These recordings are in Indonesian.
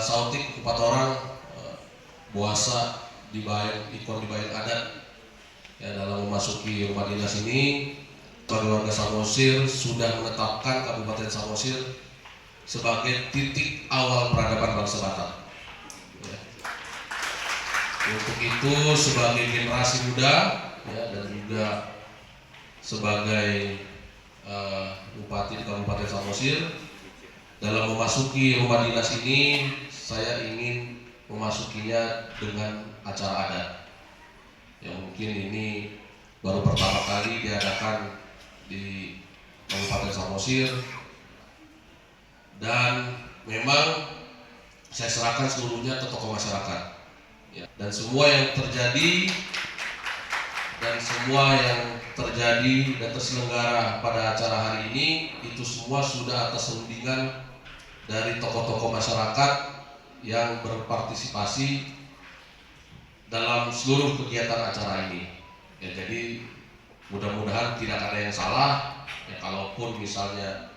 Sautik empat orang, Buasa dibayar, Ikon dibayar adat ya, dalam memasuki rumah dinas ini. Warga Samosir sudah menetapkan Kabupaten Samosir sebagai titik awal peradaban bangsa Batak. Ya. Untuk itu sebagai generasi muda ya, dan juga sebagai Bupati di Kabupaten Samosir, dalam memasuki rumah dinas ini saya ingin memasukinya dengan acara adat yang mungkin ini baru pertama kali diadakan di Kabupaten Samosir, dan memang saya serahkan seluruhnya ke tokoh masyarakat ya. Dan semua yang terjadi dan terselenggara pada acara hari ini itu semua sudah atas rundingan dari tokoh-tokoh masyarakat yang berpartisipasi dalam seluruh kegiatan acara ini ya. Jadi mudah-mudahan tidak ada yang salah ya, kalaupun misalnya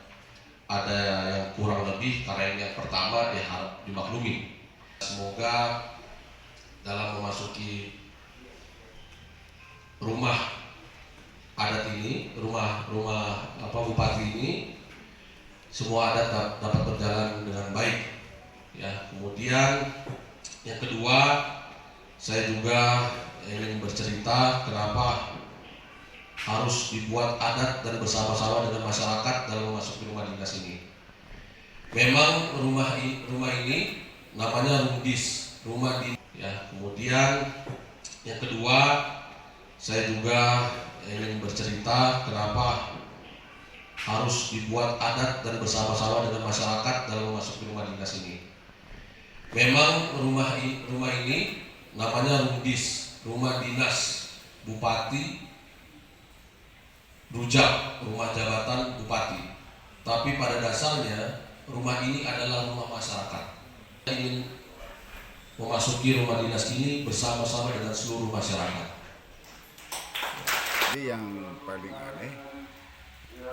ada yang kurang lebih karena yang pertama ya harap dimaklumi. Semoga dalam memasuki rumah adat ini, rumah bupati ini, semua adat dapat berjalan dengan baik ya. Kemudian yang kedua, saya juga ingin bercerita kenapa harus dibuat adat dan bersama-sama dengan masyarakat dalam memasuki rumah dinas ini. Memang rumah ini namanya rumdis, rumah dinas ya. Kemudian yang kedua, saya juga ingin bercerita kenapa harus dibuat adat dan bersama-sama dengan masyarakat dalam memasuki rumah dinas ini. Memang rumah ini namanya rumdis, rumah dinas bupati, rujak rumah jabatan bupati. Tapi pada dasarnya rumah ini adalah rumah masyarakat. Saya ingin memasuki rumah dinas ini bersama-sama dengan seluruh masyarakat. Jadi yang paling aneh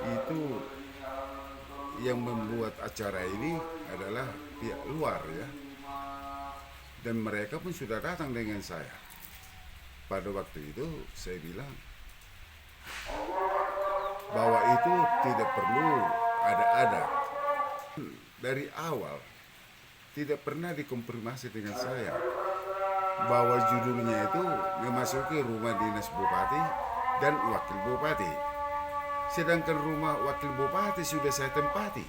itu yang membuat acara ini adalah pihak luar ya. Dan mereka pun sudah datang dengan saya. Pada waktu itu saya bilang bahwa itu tidak perlu ada adat. Dari awal tidak pernah dikonfirmasi dengan saya bahwa judulnya itu memasuki rumah dinas bupati dan wakil bupati. Sedangkan rumah wakil bupati sudah saya tempati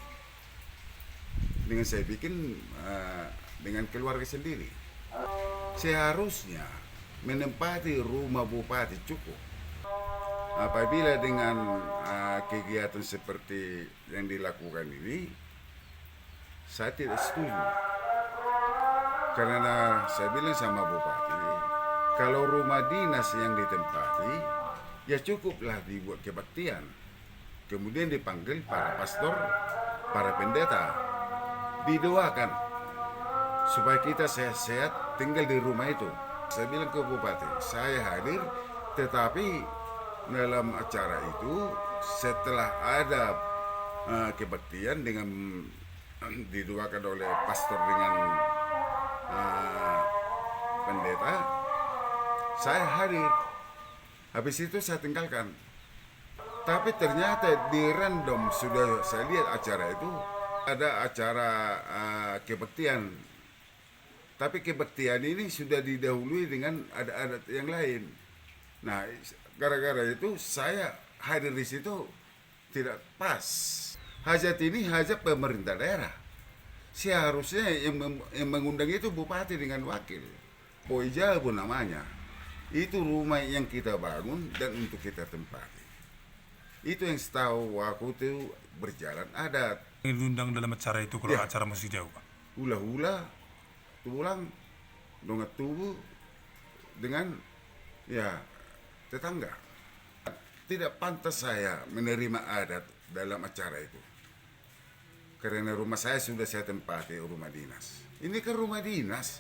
dengan saya bikin dengan keluarga sendiri. Seharusnya menempati rumah bupati cukup. Apabila dengan kegiatan seperti yang dilakukan ini, saya tidak setuju. Karena saya bilang sama bupati, kalau rumah dinas yang ditempati, ya cukuplah dibuat kebaktian. Kemudian dipanggil para pastor, para pendeta, didoakan supaya kita sehat-sehat tinggal di rumah itu. Saya bilang ke bupati, saya hadir, tetapi dalam acara itu setelah ada kebaktian dengan didoakan oleh pastor dengan pendeta, saya hadir. Habis itu saya tinggalkan. Tapi ternyata di random sudah saya lihat acara itu ada acara kebaktian. Tapi kebaktian ini sudah didahului dengan adat yang lain. Nah, gara-gara itu saya hadir di situ tidak pas. Hajat ini hajat pemerintah daerah. Seharusnya yang mengundang itu bupati dengan wakil. Poijabu namanya. Itu rumah yang kita bangun dan untuk kita tempati. Itu yang setahu aku itu berjalan adat. Yang diundang dalam acara itu kalau Ya. acara musik jauh, Pak? Hula-hula, tulang, dongat tubuh dengan ya tetangga. Tidak pantas saya menerima adat dalam acara itu. Karena rumah saya sudah saya tempati rumah dinas. Ini kan rumah dinas.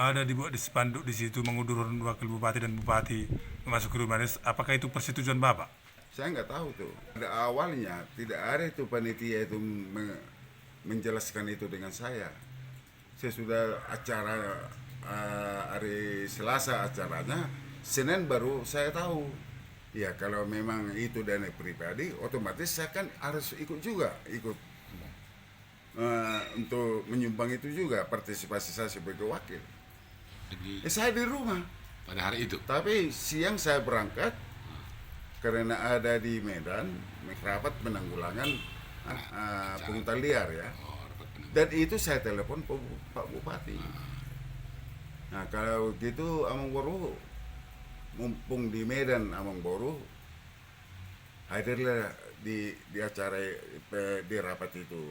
Ada dibuat di spanduk di situ mengundur wakil bupati dan bupati memasuki rumah dinas. Apakah itu persetujuan Bapak? Saya nggak tahu tuh. Pada awalnya tidak ada itu panitia itu menjelaskan itu dengan saya. sesudah acara hari Selasa acaranya, Senin baru saya tahu. Ya kalau memang itu dana pribadi, otomatis saya kan harus ikut juga, ikut untuk menyumbang itu juga partisipasi saya sebagai wakil. Jadi Saya di rumah, pada hari itu. tapi siang saya berangkat karena ada di Medan rapat penanggulangan pungutan liar ya. Oh, dapat penanggung. Dan itu saya telepon Pak Bupati. Nah kalau gitu Amangboru, mumpung di Medan Amangboru, hadirlah di acara di rapat itu.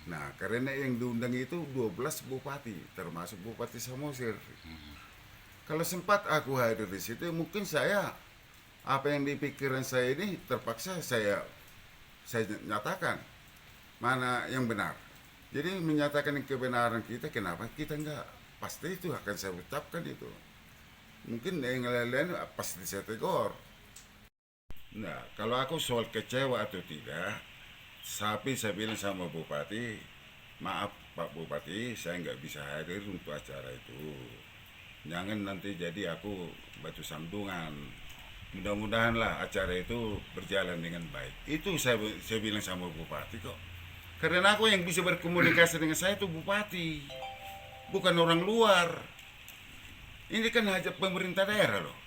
Nah karena yang diundang itu 12 bupati, termasuk Bupati Samosir. Kalau sempat aku hadir di situ, mungkin saya apa yang di pikiran saya ini terpaksa saya nyatakan mana yang benar. Jadi menyatakan kebenaran kita, kenapa kita enggak? Pasti itu akan saya ucapkan itu. Mungkin yang lain-lain pasti saya tegur. Nah, kalau aku soal kecewa atau tidak, tapi saya bilang sama Bupati, maaf Pak Bupati, saya nggak bisa hadir untuk acara itu. Jangan nanti jadi aku batu sandungan. Mudah-mudahan lah acara itu berjalan dengan baik. Itu saya bilang sama Bupati kok. Karena aku yang bisa berkomunikasi dengan saya itu Bupati, bukan orang luar. Ini kan hajat pemerintah daerah loh.